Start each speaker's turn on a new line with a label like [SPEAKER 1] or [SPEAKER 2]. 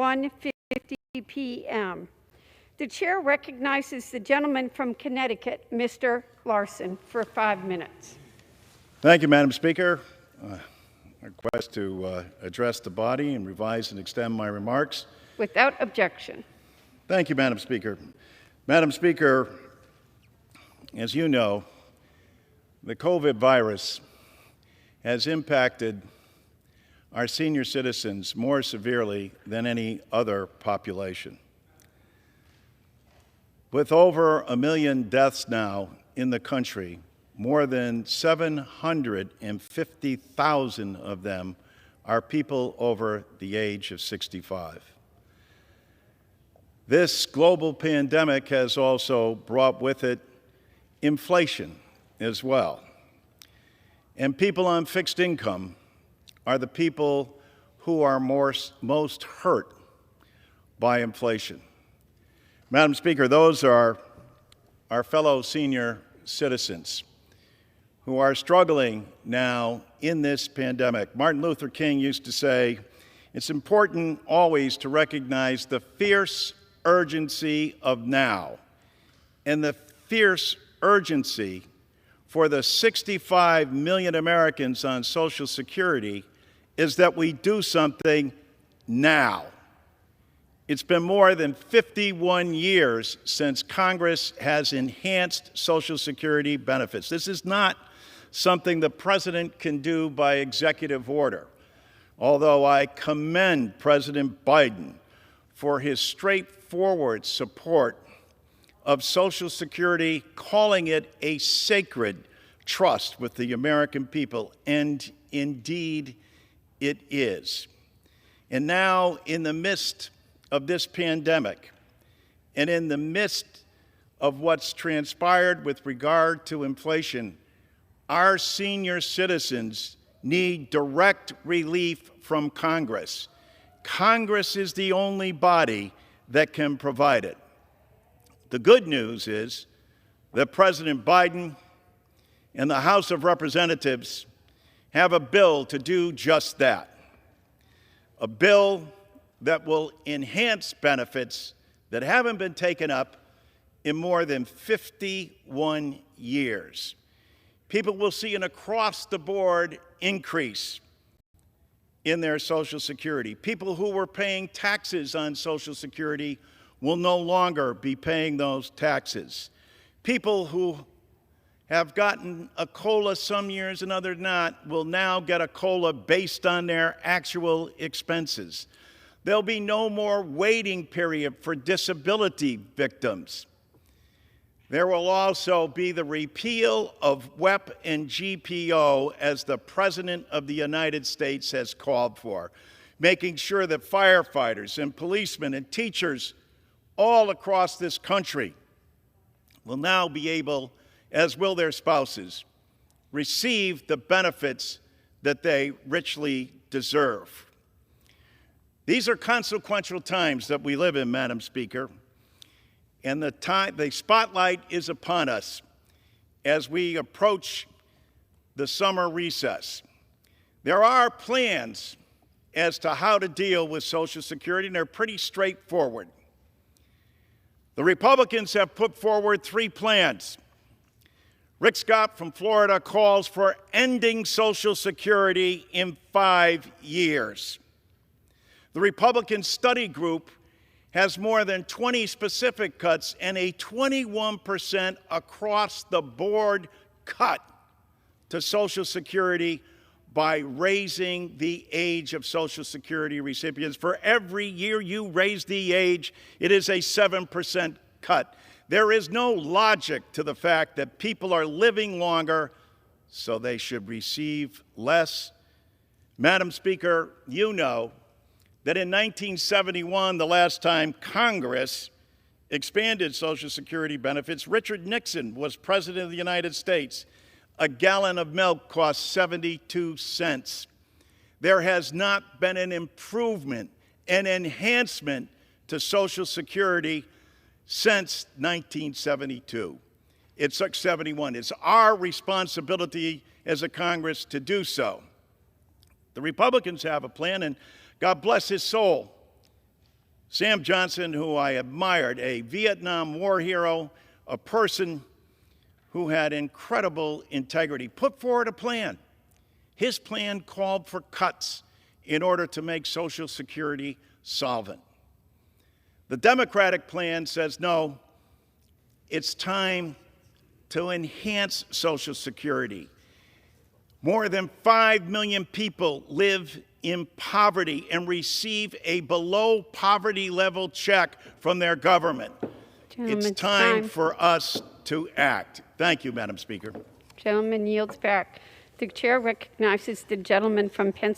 [SPEAKER 1] 1:50 p.m. The chair recognizes the gentleman from Connecticut, Mr. Larson, for 5 minutes.
[SPEAKER 2] Thank you, Madam Speaker. I request to address the body and revise and extend my remarks.
[SPEAKER 1] Without objection.
[SPEAKER 2] Thank you, Madam Speaker. Madam Speaker, as you know, the COVID virus has impacted our senior citizens more severely than any other population. With over 1 million deaths now in the country, more than 750,000 of them are people over the age of 65. This global pandemic has also brought with it inflation as well. And people on fixed income are the people who are most hurt by inflation. Madam Speaker, those are our fellow senior citizens who are struggling now in this pandemic. Martin Luther King used to say, it's important always to recognize the fierce urgency of now, and the fierce urgency for the 65 million Americans on Social Security is that we do something now. It's been more than 51 years since Congress has enhanced Social Security benefits. This is not something the President can do by executive order, although I commend President Biden for his straightforward support of Social Security, calling it a sacred trust with the American people, and indeed it is. And now, in the midst of this pandemic, and in the midst of what's transpired with regard to inflation, our senior citizens need direct relief from Congress. Congress is the only body that can provide it. The good news is that President Biden and the House of Representatives have a bill to do just that. A bill that will enhance benefits that haven't been taken up in more than 51 years. People will see an across-the-board increase in their Social Security. People who were paying taxes on Social Security will no longer be paying those taxes. People who have gotten a COLA some years and others not will now get a COLA based on their actual expenses. There'll be no more waiting period for disability victims. There will also be the repeal of WEP and GPO, as the President of the United States has called for, making sure that firefighters and policemen and teachers all across this country will now be able, as will their spouses, receive the benefits that they richly deserve. These are consequential times that we live in, Madam Speaker, and the spotlight is upon us as we approach the summer recess. There are plans as to how to deal with Social Security, and they're pretty straightforward. The Republicans have put forward 3 plans. Rick Scott from Florida calls for ending Social Security in 5 years. The Republican study group has more than 20 specific cuts and a 21% across-the-board cut to Social Security by raising the age of Social Security recipients. For every year you raise the age, it is a 7% cut. There is no logic to the fact that people are living longer, so they should receive less. Madam Speaker, you know that in 1971, the last time Congress expanded Social Security benefits, Richard Nixon was President of the United States. A gallon of milk cost 72 cents. There has not been an improvement, an enhancement to Social Security since 1972. It took 71. It's our responsibility as a Congress to do so. The Republicans have a plan, and God bless his soul, Sam Johnson, who I admired, a Vietnam War hero, a person who had incredible integrity, put forward a plan. His plan called for cuts in order to make Social Security solvent. The Democratic plan says, no, it's time to enhance Social Security. More than 5 million people live in poverty and receive a below poverty level check from their government. It's time for us to act. Thank you, Madam Speaker.
[SPEAKER 1] Gentleman yields back. The chair recognizes the gentleman from Pennsylvania.